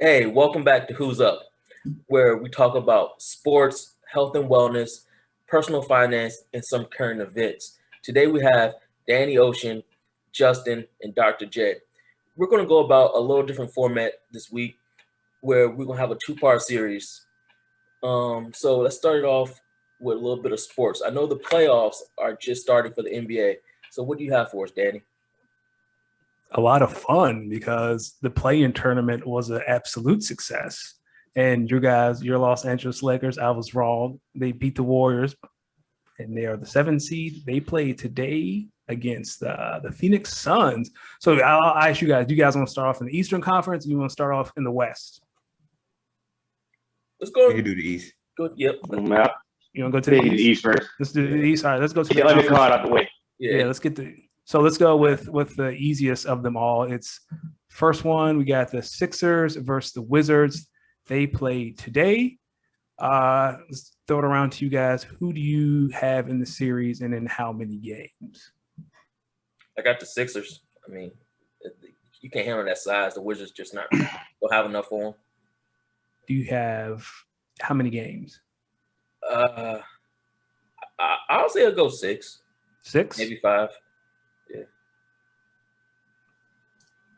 Hey, welcome back to Who's Up, where we talk about sports, health and wellness, personal finance, and some current events. Today we have Danny Ocean, Justin, and Dr. J. We're going to go about a little different format this week, where we're going to have a two-part series. So let's start it off with a little bit of sports. I know the playoffs are just starting for the NBA. So what do you have for us, Danny? A lot of fun because the play-in tournament was an absolute success. And your Los Angeles Lakers, I was wrong. They beat the Warriors, and they are the 7th seed. They play today against the Phoenix Suns. So I'll ask you guys: do you guys want to start off in the Eastern Conference, or you want to start off in the West? Let's go. You can do the East. Go. Yep. You want to go to the East? East first. Let's do the East. All right, let's go to Get the the conference. card out the way. Yeah, let's get the. So let's go with the easiest of them all. It's first one. We got the Sixers versus the Wizards. They play today. Let's throw it around to you guys. Who do you have in the series, and in how many games? I got the Sixers. I mean, you can't handle that size. The Wizards just don't have enough for them. Do you have how many games? I'll say I'll go 6. 6? Maybe 5. Yeah.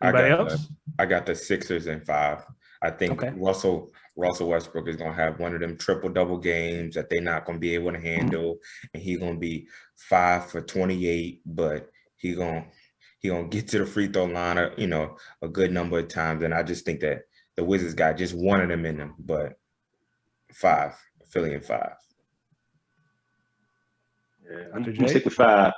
Anybody else? I got the Sixers in 5. I think Russell Westbrook is gonna have one of them triple-double games that they're not gonna be able to handle, and he's gonna be 5 for 28, but he gonna get to the free throw line, a good number of times. And I just think that the Wizards got just one of them in them, but 5, Philly in 5. Yeah, I'm gonna stick with 5.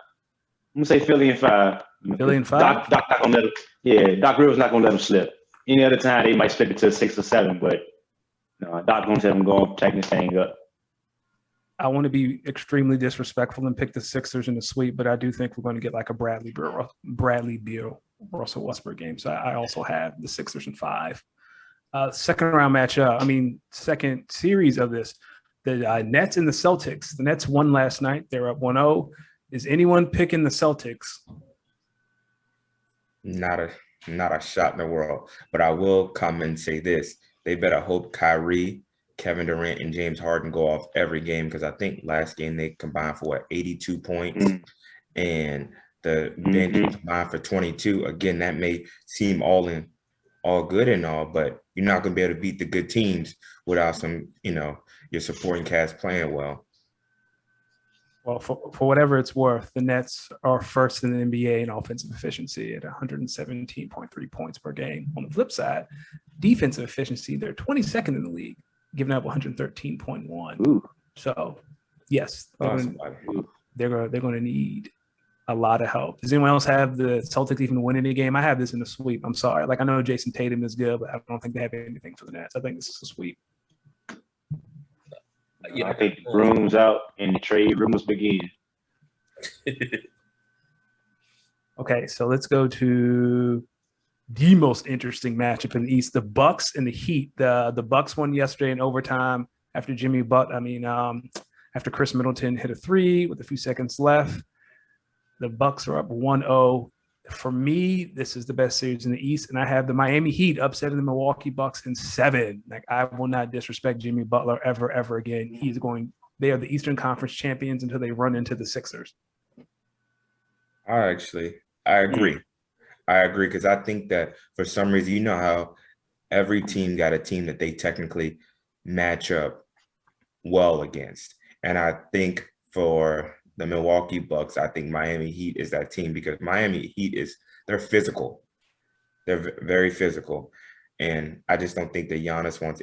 I'm gonna say Philly in 5. Philly in 5. Doc not gonna let him. Yeah, Doc Rivers not gonna let him slip. Any other time they might slip it to 6 or 7, but no, Doc gonna tell him go and tighten this thing up. I want to be extremely disrespectful and pick the Sixers in the sweep, but I do think we're going to get like a Bradley Beal, Russell Westbrook game. So I also have the Sixers in 5. Second round matchup. Second series of this. The Nets and the Celtics. The Nets won last night. They're up 1-0. Is anyone picking the Celtics? Not a shot in the world. But I will come and say this. They better hope Kyrie, Kevin Durant, and James Harden go off every game, because I think last game they combined for 82 points. And the bench combined for 22. Again, that may seem all good and all, but you're not going to be able to beat the good teams without some, your supporting cast playing well. Well, for whatever it's worth, the Nets are first in the NBA in offensive efficiency at 117.3 points per game. On the flip side, defensive efficiency, they're 22nd in the league, giving up 113.1. So, yes, they're going to need a lot of help. Does anyone else have the Celtics even winning the game? I have this in a sweep. I'm sorry. I know Jason Tatum is good, but I don't think they have anything for the Nets. I think this is a sweep. Yeah, I think the room's out and the trade rumors begin. Okay, so let's go to the most interesting matchup in the East: the Bucks and the Heat. The Bucks won yesterday in overtime after after Chris Middleton hit a 3 with a few seconds left. The Bucks are up 1-0. For me, this is the best series in the East, and I have the Miami Heat upsetting the Milwaukee Bucks in 7. I will not disrespect Jimmy Butler ever again. They are the Eastern Conference champions until they run into the Sixers. I agree. I agree, because I think that for some reason, how every team got a team that they technically match up well against. And I think for the Milwaukee Bucks, I think Miami Heat is that team, because Miami Heat they're physical. They're very physical. And I just don't think that Giannis wants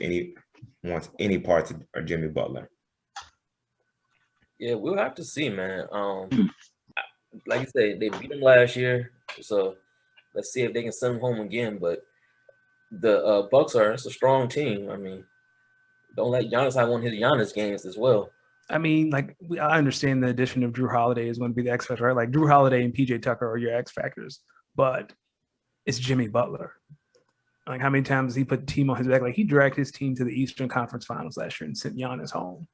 any parts of Jimmy Butler. Yeah, we'll have to see, man. Like you said, they beat him last year, so let's see if they can send him home again. But the Bucks it's a strong team. Don't let Giannis have one of his Giannis games as well. I understand the addition of Drew Holiday is going to be the X factor, right? Like Drew Holiday and PJ Tucker are your X factors, but it's Jimmy Butler. How many times has he put the team on his back? He dragged his team to the Eastern Conference Finals last year and sent Giannis home.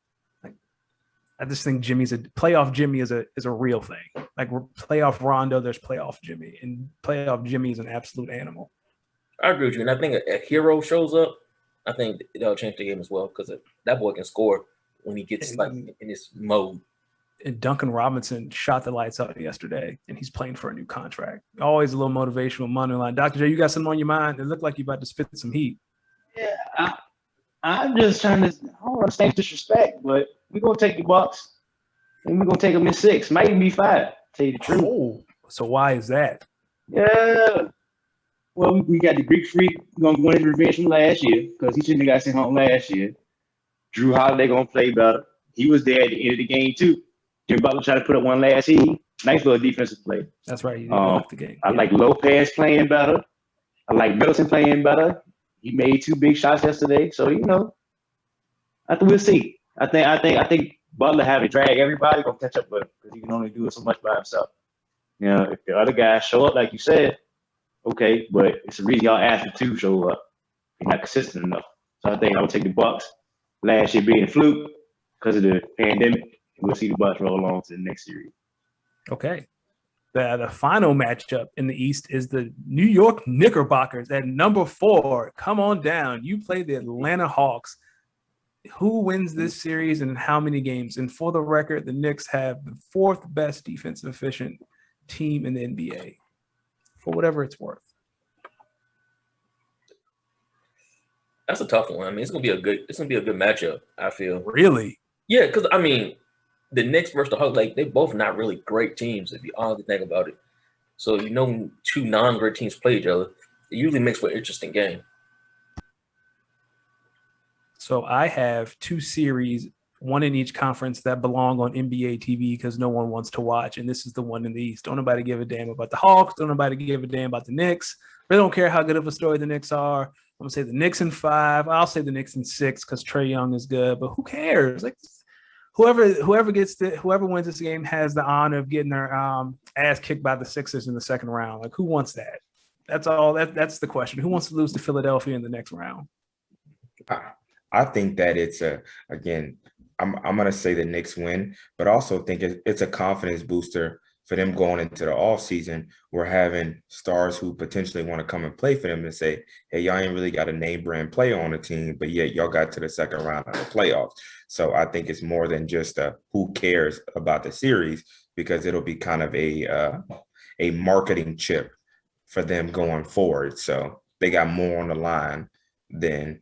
I just think playoff Jimmy is a real thing. Playoff Rondo, there's playoff Jimmy, and playoff Jimmy is an absolute animal. I agree with you, and I think a hero shows up. I think that'll change the game as well because that boy can score when he gets like in this mode. And Duncan Robinson shot the lights out yesterday, and he's playing for a new contract. Always a little motivational money line. Dr. J, you got something on your mind? It looked like you about to spit some heat. Yeah, I'm just trying to. I don't want to say disrespect, but we're gonna take the Bucks, and we're gonna take them in 6, might even be 5. Tell you the truth. Oh, so why is that? Yeah. Well, we got the Greek Freak gonna win his revenge from last year because he shouldn't have got sent home last year. Drew Holiday gonna play better. He was there at the end of the game too. Jim Butler tried to put up one last heat. Nice little defensive play. That's right. You locked the game. I like Lopez playing better. I like Middleton playing better. He made 2 big shots yesterday. So I think we'll see. I think Butler having to drag everybody gonna catch up with him because he can only do it so much by himself. If the other guys show up like you said, okay, but it's the reason y'all asked him to show up. He's not consistent enough. So I think I would take the Bucks. Last year being a fluke because of the pandemic. We'll see the Bucks roll on to the next series. Okay. The final matchup in the East is the New York Knickerbockers at number 4. Come on down. You play the Atlanta Hawks. Who wins this series and how many games? And for the record, the Knicks have the 4th best defensive efficient team in the NBA. For whatever it's worth. That's a tough one. I mean, it's gonna be a good matchup, I feel. Really? Yeah, because I mean, the Knicks versus the Hawks, like they both not really great teams if you honestly think about it. So when 2 non-great teams play each other, it usually makes for an interesting game. So I have 2 series, one in each conference that belong on NBA TV because no one wants to watch, and this is the one in the East. Don't nobody give a damn about the Hawks. Don't nobody give a damn about the Knicks. Really don't care how good of a story the Knicks are. I'm gonna say the Knicks in 5. I'll say the Knicks in 6 because Trae Young is good, but who cares? Like whoever wins this game has the honor of getting their ass kicked by the Sixers in the second round. Like who wants that? That's all. That's the question. Who wants to lose to Philadelphia in the next round? I think that it's I'm gonna say the Knicks win, but also think it's a confidence booster for them going into the offseason. We're having stars who potentially want to come and play for them and say, hey, y'all ain't really got a name brand player on the team, but yet y'all got to the second round of the playoffs. So I think it's more than just who cares about the series, because it'll be kind of a marketing chip for them going forward. So they got more on the line than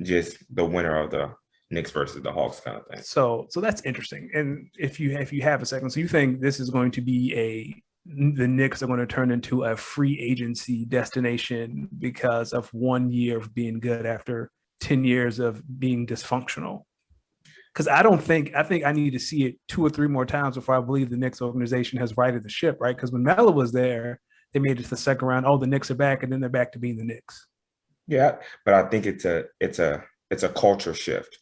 just the winner of the Knicks versus the Hawks kind of thing. So that's interesting. And if you have a second, so you think this is going to be the Knicks are going to turn into a free agency destination because of 1 year of being good after 10 years of being dysfunctional? Because I think I need to see it 2 or 3 more times before I believe the Knicks organization has righted the ship, right? Because when Melo was there, they made it to the second round. Oh, the Knicks are back, and then they're back to being the Knicks. Yeah, but I think it's a culture shift.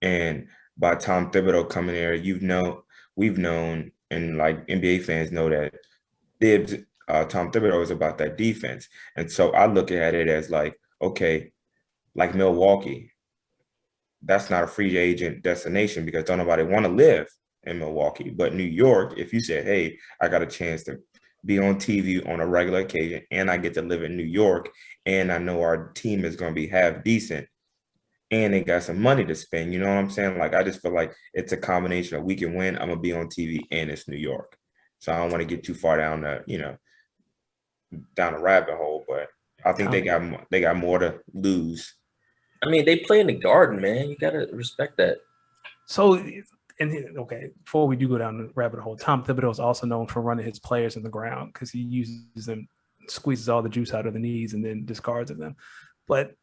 And by Tom Thibodeau coming there, we've known, and like NBA fans know that Tom Thibodeau is about that defense. And so I look at it as like, okay, like Milwaukee, that's not a free agent destination because don't nobody want to live in Milwaukee. But New York, if you said, hey, I got a chance to be on TV on a regular occasion and I get to live in New York and I know our team is going to be half decent, and they got some money to spend, you know what I'm saying? Like, I just feel like it's a combination of we can win, I'm going to be on TV, and it's New York. So I don't want to get too far down the rabbit hole, but I think they got more to lose. I mean, they play in the Garden, man. You got to respect that. So, okay, before we do go down the rabbit hole, Tom Thibodeau is also known for running his players in the ground because he uses them, squeezes all the juice out of the knees and then discards of them. But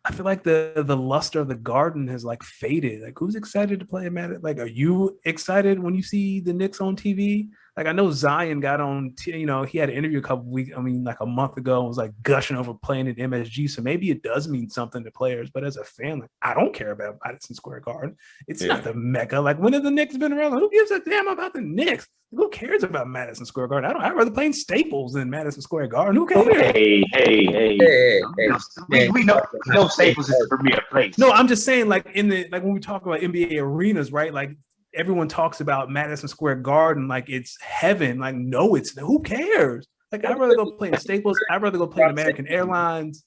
I feel like the luster of the Garden has like faded. Like, who's excited to play a Madden? Like, are you excited when you see the Knicks on TV? Like, I know Zion got on, he had an interview like a month ago and was like gushing over playing at MSG. So maybe it does mean something to players. But as a fan, like, I don't care about Madison Square Garden. It's not the Mecca. Like, when have the Knicks been around? Like, who gives a damn about the Knicks? Who cares about Madison Square Garden? I'd rather play in Staples than Madison Square Garden. Who cares? Hey. We know Staples is the premier place. No, I'm just saying, like, when we talk about NBA arenas, right? Like, everyone talks about Madison Square Garden like it's heaven. Like, no, who cares? Like, I'd rather go play in Staples. I'd rather go play in American Airlines.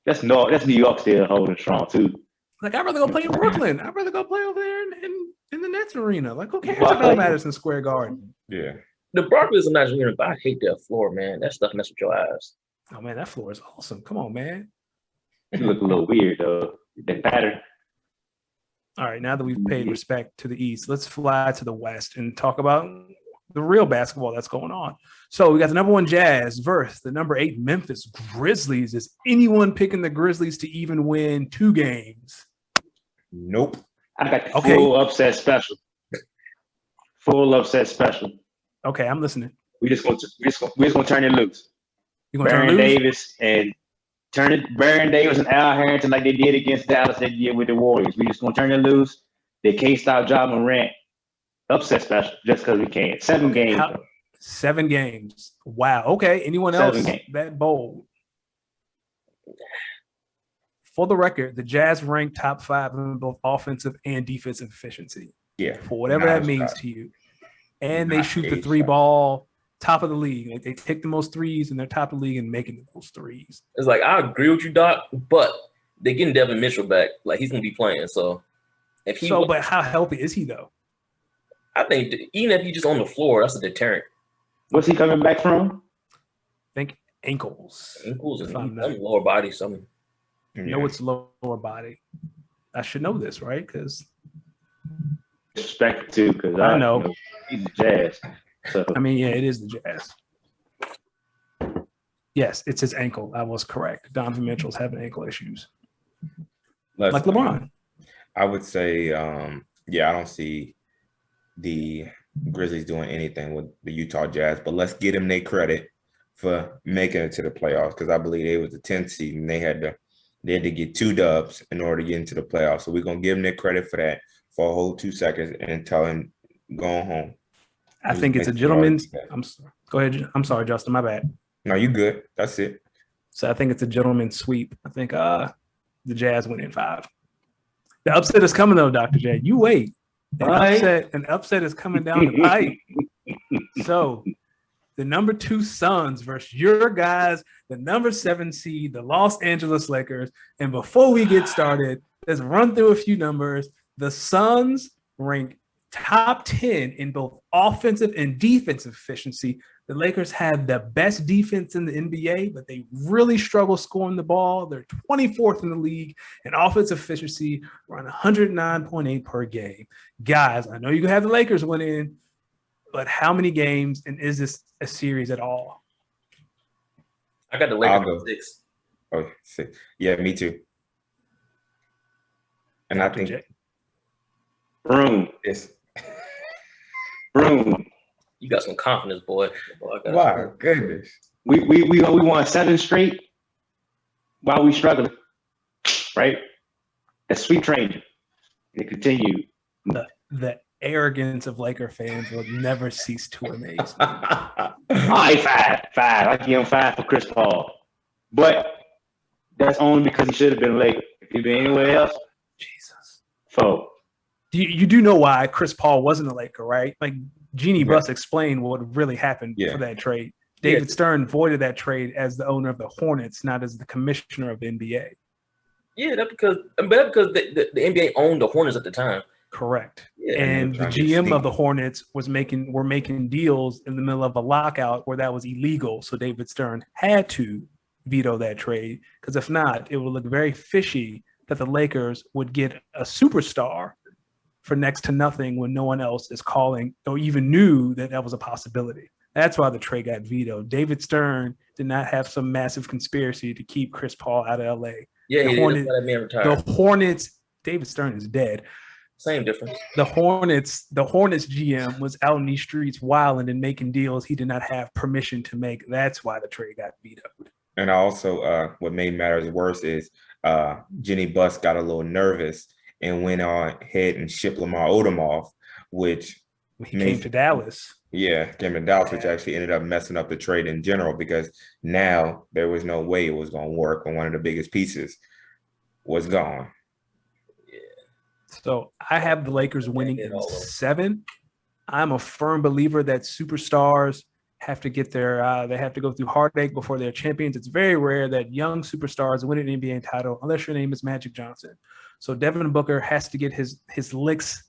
That's New York still holding strong too. Like, I'd rather go play in Brooklyn. I'd rather go play over there in the Nets arena. Like, who cares Well, about Madison Square Garden? Yeah. The Barclays is a nice arena, but I hate that floor, man. That stuff mess with your eyes. Oh man, that floor is awesome. Come on, man. You look a little weird though. That pattern. All right, now that we've paid respect to the East, let's fly to the West and talk about the real basketball that's going on. So we got the number 1 Jazz versus the number 8 Memphis Grizzlies. Is anyone picking the Grizzlies to even win 2 games? Nope. I got the full upset special. Full upset special. Okay, I'm listening. We're just gonna turn it loose. You're gonna turn it loose? Davis and Baron Davis and Al Harrington like they did against Dallas. They did with the Warriors. We just gonna turn it loose. They can't stop Ja Morant. Upset special just because we can. 7 games. 7 games. Wow. Okay. Anyone else that bold? For the record, the Jazz rank top 5 in both offensive and defensive efficiency. Yeah. For whatever that means to you. And they shoot the 3 ball top of the league. Like, they take the most threes and they're top of the league and making those threes. It's like, I agree with you, Doc, but they're getting Devin Mitchell back. Like, he's gonna be playing. So but how healthy is he though? I think even if he's just on the floor, that's a deterrent. What's he coming back from? I think ankles. Ankles and lower body, something. No, it's lower body. I should know this, right? Because respect too, because I know he's the Jazz. So I mean, yeah, it is the Jazz. Yes, it's his ankle. I was correct. Donovan Mitchell's having ankle issues, like LeBron. I would say, I don't see the Grizzlies doing anything with the Utah Jazz, but let's give them their credit for making it to the playoffs, because I believe they was the 10th seed and they had to get 2 dubs in order to get into the playoffs. So we're gonna give them their credit for that for a whole 2 seconds and tell them go home. I think it's a gentleman's. Go ahead. I'm sorry, Justin. My bad. No, you good. That's it. So I think it's a gentleman's sweep. I think the Jazz win in 5. The upset is coming though, Dr. J. You wait. An upset is coming down the pipe. So the number 2 Suns versus your guys, the number 7 seed, the Los Angeles Lakers. And before we get started, let's run through a few numbers. The Suns rank top 10 in both offensive and defensive efficiency. The Lakers have the best defense in the NBA, but they really struggle scoring the ball. They're 24th in the league in offensive efficiency, around 109.8 per game. Guys, I know you have the Lakers winning, but how many games, and is this a series at all? I got the Lakers 6. Oh, 6. Yeah, me too. And Dr. I think Room. Yes. Room. You got some confidence, boy. My goodness. We won 7 straight while we struggling. Right? That's sweet training. It continued. The arrogance of Laker fans will never cease to amaze me. All right, 5. I give him 5 for Chris Paul. But that's only because he should have been Laker. If he'd been anywhere else, Jesus. 4. You do know why Chris Paul wasn't a Laker, right? Like, Jeannie Buss explained what really happened for that trade. David Stern voided that trade as the owner of the Hornets, not as the commissioner of the NBA. Yeah, that's because the NBA owned the Hornets at the time. Correct. Yeah, and the GM of the Hornets were making deals in the middle of a lockout where that was illegal. So David Stern had to veto that trade, because if not, it would look very fishy that the Lakers would get a superstar for next to nothing when no one else is calling or even knew that was a possibility. That's why the trade got vetoed. David Stern did not have some massive conspiracy to keep Chris Paul out of LA. Yeah, the Hornets, David Stern is dead. Same difference. The Hornets GM was out in these streets wilding and making deals he did not have permission to make. That's why the trade got vetoed. And also, what made matters worse is Jenny Buss got a little nervous and went on ahead and shipped Lamar Odom off, which came to Dallas. Yeah, came to Dallas, which actually ended up messing up the trade in general, because now there was no way it was going to work when one of the biggest pieces was gone. Yeah. So I have the Lakers winning in 7. I'm a firm believer that superstars have to get they have to go through heartache before they're champions. It's very rare that young superstars win an NBA title unless your name is Magic Johnson. So Devin Booker has to get his licks,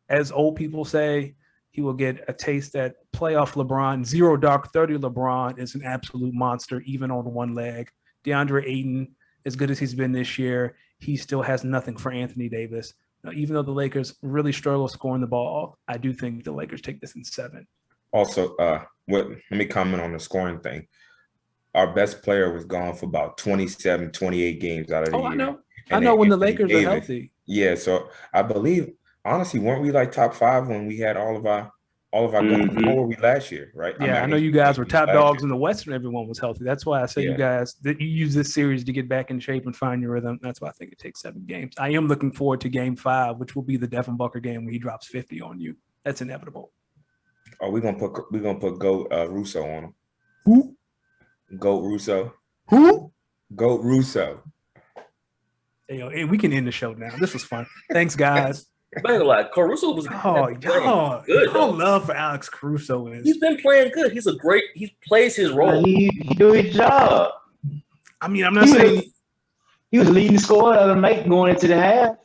as old people say. He will get a taste at playoff LeBron. Zero Dark 30 LeBron is an absolute monster, even on one leg. DeAndre Ayton, as good as he's been this year, he still has nothing for Anthony Davis. Now, even though the Lakers really struggle scoring the ball, I do think the Lakers take this in 7. Also, let me comment on the scoring thing. Our best player was gone for about 27, 28 games out of the year. I know. And I know when the Anthony Lakers Davis, are healthy. Yeah, so I believe, honestly, weren't we like top 5 when we had all of our guns? What were we last year, right? Yeah, I know you guys were top dogs in the West when everyone was healthy. That's why I say you guys that you use this series to get back in shape and find your rhythm. That's why I think it takes 7 games. I am looking forward to Game 5, which will be the Devin Booker game when he drops 50 on you. That's inevitable. Oh, we're gonna put Goat Russo on him. Who? Goat Russo. Who? Goat Russo. Hey, we can end the show now. This was fun. Thanks, guys. Man, like Caruso was y'all love for Alex Caruso is. He's been playing good. He plays his role. He do his job. I mean, I'm not saying he was leading the score the other night going into the half.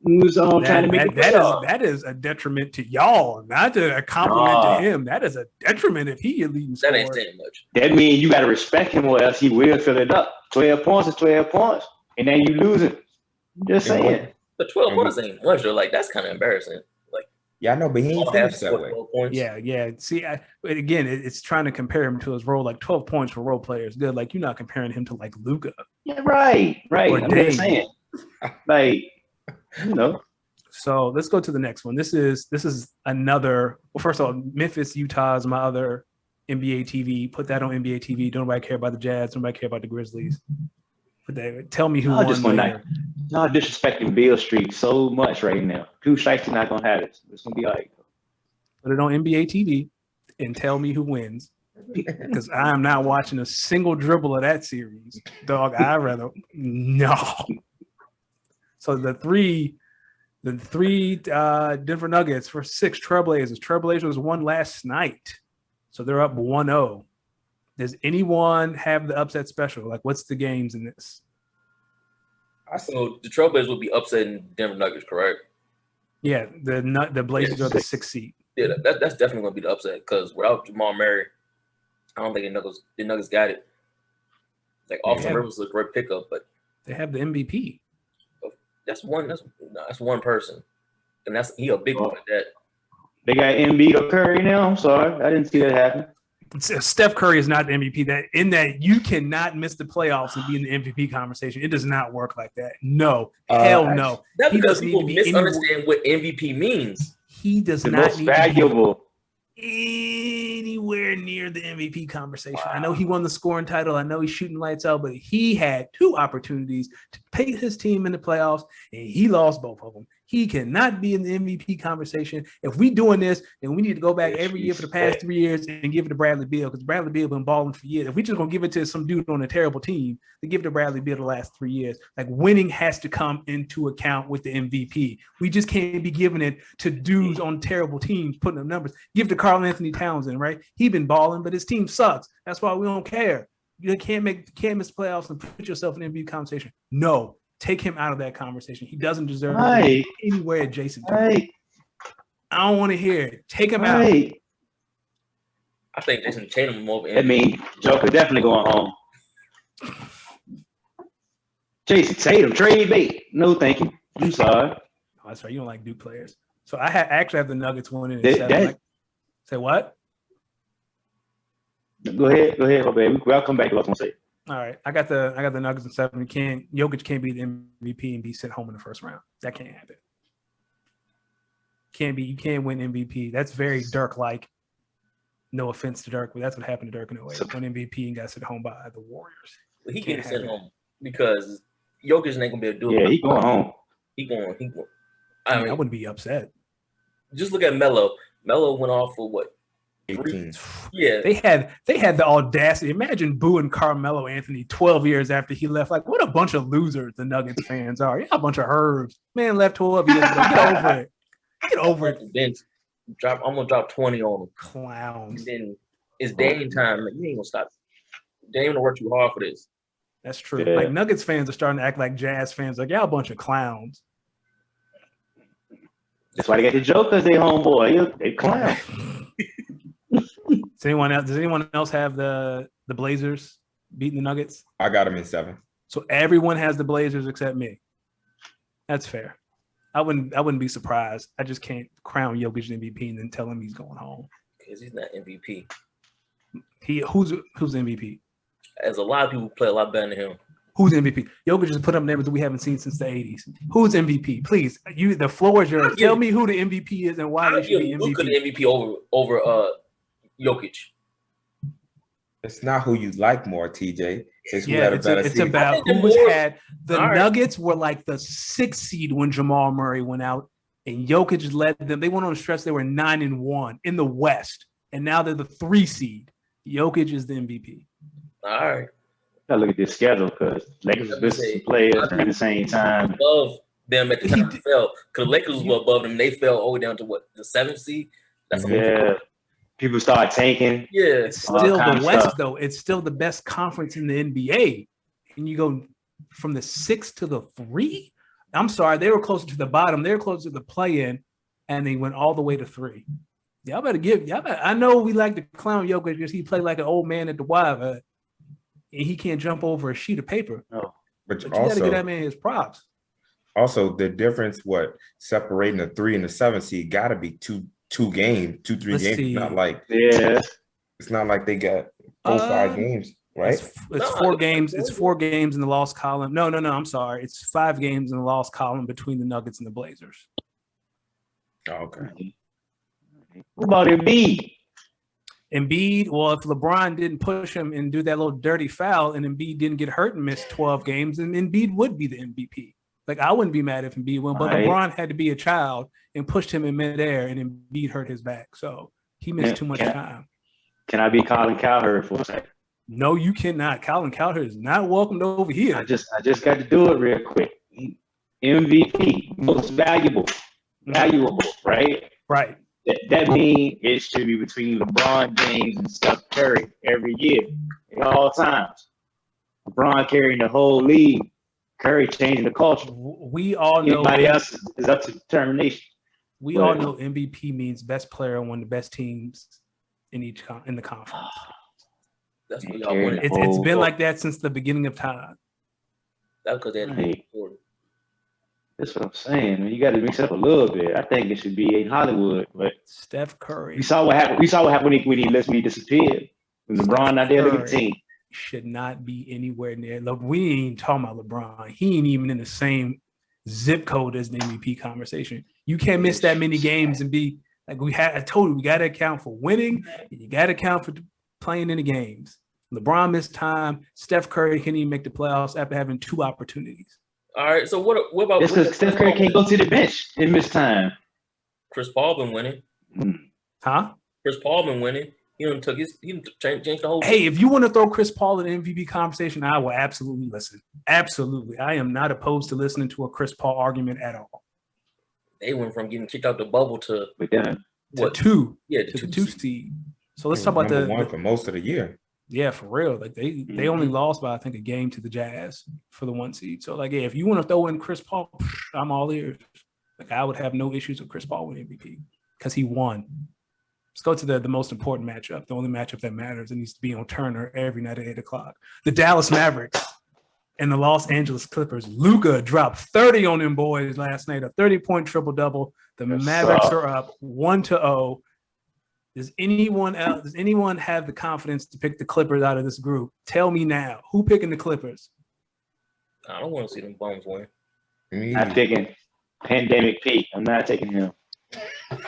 He was trying to make that is a detriment to y'all, not a compliment to him. That is a detriment if he leading score. That ain't saying much. That means you got to respect him, or else he will fill it up. 12 points is 12 points, and then you lose it. Just saying. But 12 points ain't much though. Like that's kind of embarrassing. Like I know, but he ain't finished that way. Yeah. See, again, it's trying to compare him to his role. Like 12 points for role players, good. Like you're not comparing him to like Luka. Yeah, right. I'm just saying, like. So let's go to the next one. This is another. Well, first of all, Memphis, Utah is my other NBA TV. Put that on NBA TV. Don't nobody care about the Jazz. Don't nobody care about the Grizzlies. But tell me who won. Y'all disrespecting Beale Street so much right now. Two strikes are not gonna have it. It's gonna be all right. Put it on NBA TV and tell me who wins. Because I am not watching a single dribble of that series, dog. I'd rather no. So the three Denver Nuggets for 6 Trailblazers. Trailblazers won last night. So they're up 1-0. Does anyone have the upset special? Like, what's the games in this? So the Trailblazers will be upsetting Denver Nuggets, correct? Yeah, the Blazers are the 6th seed. Yeah, that's definitely going to be the upset because without Jamal Murray, I don't think the Nuggets got it. Like, Austin Rivers is a great pickup, but they have the MVP. That's one person, and he a big one at that. They got Embiid or Curry now. I'm sorry, I didn't see that happen. Steph Curry is not the MVP. That you cannot miss the playoffs and be in the MVP conversation. It does not work like that. No, hell no. That's because people misunderstand what MVP means. He does not need valuable. To be anywhere near the MVP conversation. Wow. I know he won the scoring title. I know he's shooting lights out, but he had 2 opportunities to take his team in the playoffs, and he lost both of them. He cannot be in the MVP conversation. If we doing this, then we need to go back every year for the past 3 years and give it to Bradley Beal, because Bradley Beal been balling for years. If we just gonna give it to some dude on a terrible team, then give it to Bradley Beal the last 3 years. Like, winning has to come into account with the MVP. We just can't be giving it to dudes on terrible teams, putting up numbers. Give it to Karl Anthony Townsend, right? He been balling, but his team sucks. That's why we don't care. You can't miss playoffs and put yourself in the MVP conversation. No. Take him out of that conversation. He doesn't deserve to be anywhere adjacent to it. I don't want to hear it. Take him out. I think Jason Tatum over. I mean, Joker definitely going home. Jason Tatum, trade bait. No, thank you. I'm sorry. Oh, that's right. You don't like Duke players. So I actually have the Nuggets winning in 7. Say what? Go ahead, my baby. I'll come back to what I'm gonna say. All right, I got the Nuggets in 7. Jokic can't be the MVP and be sent home in the first round. That can't happen. You can't win MVP. That's very Dirk-like. No offense to Dirk, but that's what happened to Dirk in 08. Won MVP and got sent home by the Warriors. Well, he getting sent home because Jokic ain't gonna be able to do it. Yeah, he going home. He going. I wouldn't be upset. Just look at Melo. Melo went off for what? 18. Yeah, they had the audacity. Imagine booing Carmelo Anthony 12 years after he left. Like, what a bunch of losers the Nuggets fans are. Yeah, a bunch of herbs. Man left 12 years ago. Get over it. Get over it. Bench. I'm gonna drop 20 on him. Clowns. And then It's Dame time. Like, you ain't gonna stop. Dame gonna work too hard for this. That's true. Yeah. Like Nuggets fans are starting to act like Jazz fans. Like y'all a bunch of clowns. That's why they got the Jokers. They homeboy. They clown. Does anyone else have the Blazers beating the Nuggets? I got them in 7. So everyone has the Blazers except me. That's fair. I wouldn't be surprised. I just can't crown Jokic MVP and then tell him he's going home. Because he's not MVP. Who's MVP? As a lot of people play a lot better than him. Who's MVP? Jokic just put up numbers that we haven't seen since the 80s. Who's MVP? Please, the floor is yours. Tell me who the MVP is and why they should be MVP. Luka the MVP over Jokic. It's not who you like more, TJ. It's who had a better season. It's about who's had the Nuggets were like the 6th seed when Jamal Murray went out, and Jokic led them. They went on a stretch. They were 9-1 in the West, and now they're the 3 seed. Jokic is the MVP. All right. Gotta look at this schedule because Lakers was missing some players at the same time. Above them at the time they fell. Because Lakers were above them. They fell all the way down to what? The 7th seed? That's People start tanking. Yeah. It's still the West, though. It's still the best conference in the NBA. And you go from the 6 to the 3? I'm sorry. They were closer to the bottom. They were closer to the play-in, and they went all the way to 3. I know we like to clown Jokic because he played like an old man at the Y, and he can't jump over a sheet of paper. No. But you got to give that man his props. Also, the difference, separating the 3 and the 7 seed got to be 3 games. See. It's not like they got 5 games, right? It's 4 games. It's 4 games in the loss column. No. I'm sorry. It's 5 games in the loss column between the Nuggets and the Blazers. Oh, okay. What about Embiid? Embiid, well, if LeBron didn't push him and do that little dirty foul and Embiid didn't get hurt and miss 12 games, then Embiid would be the MVP. Like, I wouldn't be mad if Embiid won, but LeBron had to be a child and pushed him in midair, and Embiid hurt his back. So he missed too much time. Can I be Colin Cowherd for a second? No, you cannot. Colin Cowherd is not welcomed over here. I just got to do it real quick. MVP, most valuable, right? Right. That means it should be between LeBron James and Steph Curry every year, at all times. LeBron carrying the whole league, Curry changing the culture. We all know anybody else is up to determination. We all know MVP means best player on one of the best teams in the conference. That's what y'all wanted. It's been like that since the beginning of time. That's because they had to That's what I'm saying. You got to mix it up a little bit. I think it should be in Hollywood, but Steph Curry. We saw what happened when he let me disappear. When LeBron not there, look at the team. Should not be anywhere near. Look, we ain't talking about LeBron. He ain't even in the same zip code as the MVP conversation. You can't miss that many games and be like I told you, we got to account for winning. And you got to account for playing in the games. LeBron missed time. Steph Curry can't even make the playoffs after having 2 opportunities. All right, so what about because Steph Curry can't go to the bench in miss time? Chris Paul been winning. Huh? Chris Paul been winning. He changed the whole Hey, if you want to throw Chris Paul in the MVP conversation, I will absolutely listen. Absolutely. I am not opposed to listening to a Chris Paul argument at all. They went from getting kicked out the bubble to 2. Yeah, to the 2 seed. So let's talk about the one for most of the year. Yeah, for real. Like they only lost by I think a game to the Jazz for the 1 seed. So like, yeah, if you want to throw in Chris Paul, I'm all ears. Like I would have no issues with Chris Paul winning MVP because he won. Let's go to the most important matchup, the only matchup that matters. It needs to be on Turner every night at 8:00. The Dallas Mavericks and the Los Angeles Clippers. Luka dropped 30 on them boys last night, a 30-point triple-double. The Mavericks are up 1-0. Does anyone have the confidence to pick the Clippers out of this group? Tell me now. Who picking the Clippers? I don't want to see them bums win. I'm picking Pandemic Pete. I'm not taking him.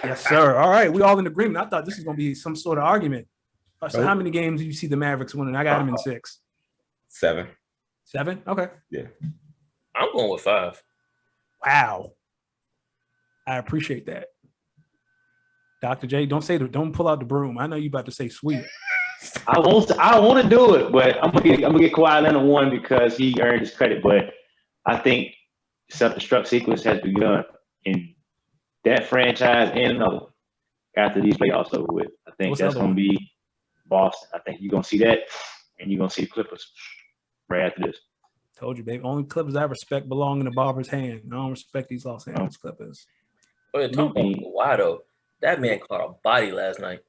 Yes, sir. All right. We all in agreement. I thought this was going to be some sort of argument. So how many games do you see the Mavericks winning? I got them in 6. 7. 7? Okay. Yeah. I'm going with 5. Wow. I appreciate that. Dr. J, don't pull out the broom. I know you about to say sweet. I want to do it, but I'm gonna get Kawhi Leonard 1 because he earned his credit. But I think self-destruct sequence has begun in that franchise and another after these playoffs over with. I think that's gonna be Boston. I think you're gonna see that, and you're gonna see the Clippers right after this. Told you, baby. Only Clippers I respect belong in the barber's hand. I don't respect these Los Angeles Clippers. Oh, yeah, talk about Kawhi though. That man caught a body last night.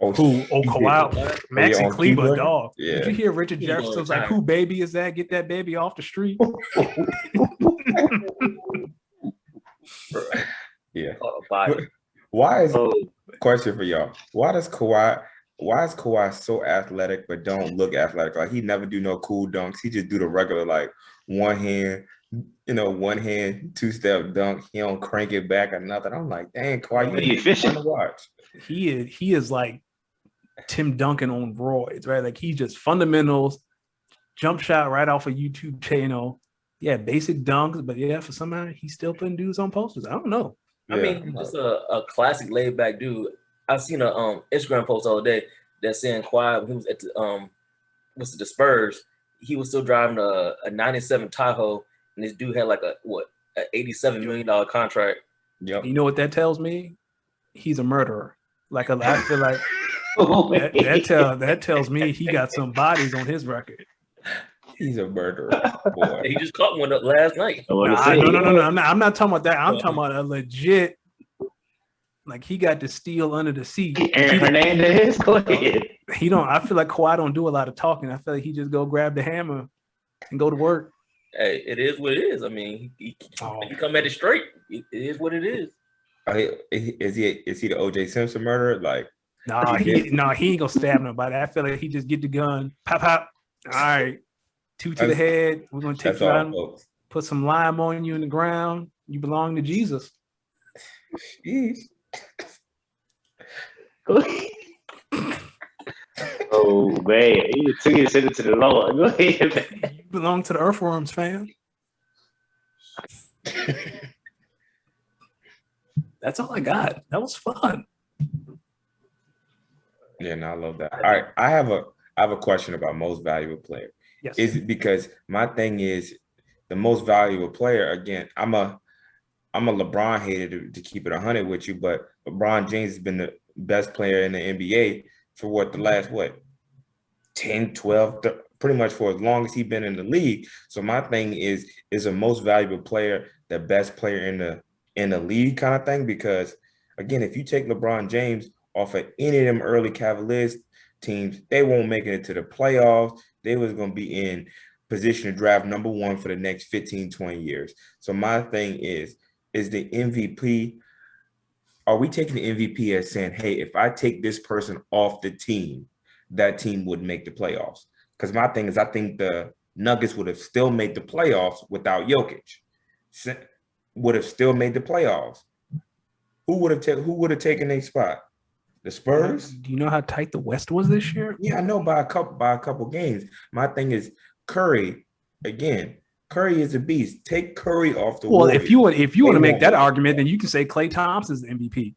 Oh, Kawhi, Max and Cleveland, dog. Yeah. Did you hear Richard Jefferson was like, "Who baby is that? Get that baby off the street." Yeah. Caught a body. Why is question for y'all? Why is Kawhi so athletic but don't look athletic? Like he never do no cool dunks. He just do the regular like one hand, two-step dunk. He don't crank it back or nothing. I'm like, dang, Kawhi, you efficient to watch. He is like Tim Duncan on roids, right? Like he just fundamentals, jump shot right off a YouTube channel. Yeah, basic dunks, but yeah, for somehow he's still putting dudes on posters. I don't know. I mean, just a classic laid back dude. I seen a Instagram post the other day that saying Kawhi when he was at the Spurs, he was still driving a 97 Tahoe, and this dude had like an $87 million contract. Yep. You know what that tells me? He's a murderer. Like I feel like that tells me he got some bodies on his record. He's a murderer. Boy. He just caught one up last night. No. I'm not talking about that. I'm talking about a legit. Like he got to steal under the seat. Aaron Hernandez, go ahead. I feel like Kawhi don't do a lot of talking. I feel like he just go grab the hammer and go to work. Hey, it is what it is. I mean, he come at it straight. It is what it is. Is he the O.J. Simpson murderer? Like, he ain't gonna stab nobody. I feel like he just get the gun, pop. All right, 2 to the head. We're gonna take you out, put some lime on you in the ground. You belong to Jesus. Jeez. Oh man, you took it and sent it to the Lord. Go ahead, man. You belong to the Earthworms, fam. That's all I got. That was fun. Yeah, no, I love that. All right, I have a question about most valuable player. Yes. Is it because my thing is the most valuable player? Again, I'm a LeBron hater to keep it 100 with you, but LeBron James has been the best player in the NBA for the last 10, 12, pretty much for as long as he's been in the league. So my thing is the most valuable player the best player in the league kind of thing? Because again, if you take LeBron James off of any of them early Cavaliers teams, they won't make it into the playoffs. They was going to be in position to draft number 1 for the next 15, 20 years. So my thing is the MVP, are we taking the MVP as saying, hey, if I take this person off the team, that team would make the playoffs? Because my thing is, I think the Nuggets would have still made the playoffs without Jokic. Would have still made the playoffs. Who would have taken their spot? The Spurs? Do you know how tight the West was this year? Yeah, I know by a couple games. My thing is Curry. Again, Curry is a beast. Take Curry off the Warriors. if you want to make that argument, then you can say Klay Thompson's the MVP.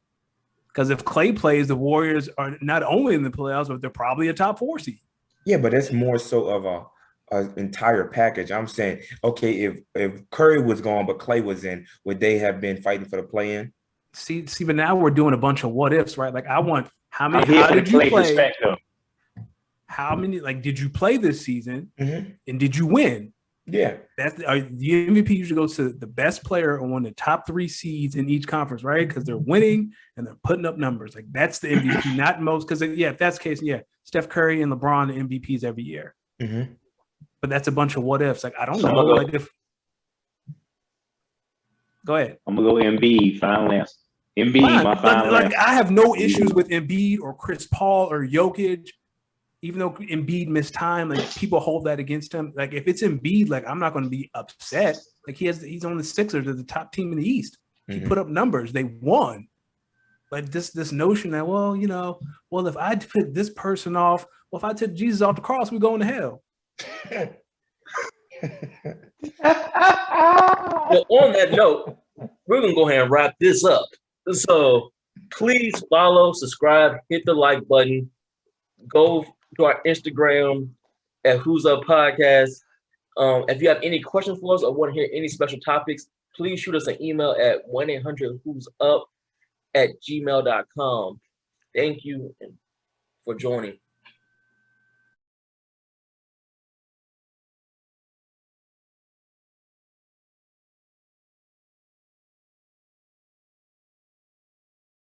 Because if Klay plays, the Warriors are not only in the playoffs, but they're probably a top 4 seed. Yeah, but it's more so of an entire package. I'm saying, okay, if Curry was gone but Klay was in, would they have been fighting for the play-in? See, but now we're doing a bunch of what ifs, right? Like I want how did you play? How many did you play this season? Mm-hmm. And did you win? Yeah. That's the MVP usually goes to the best player on one of the top 3 seeds in each conference, right? Because they're winning and they're putting up numbers. Like that's the MVP, not most. Because if that's the case, Steph Curry and LeBron the MVPs every year. Mm-hmm. But that's a bunch of what ifs. Like I don't know. Go ahead. I'm gonna go Embiid. Final answer. Embiid, my final answer. I have no issues with Embiid or Chris Paul or Jokic. Even though Embiid missed time, people hold that against him. Like if it's Embiid, I'm not going to be upset. Like he's on the Sixers, they're the top team in the East. He put up numbers, they won. Like this notion that if I put this person off, if I took Jesus off the cross, we're going to hell. Well, on that note, we're gonna go ahead and wrap this up. So please follow, subscribe, hit the like button, go to our Instagram at Who's Up Podcast. If you have any questions for us or want to hear any special topics, please shoot us an email at 1-800-WHO'S-UP@gmail.com. Thank you for joining.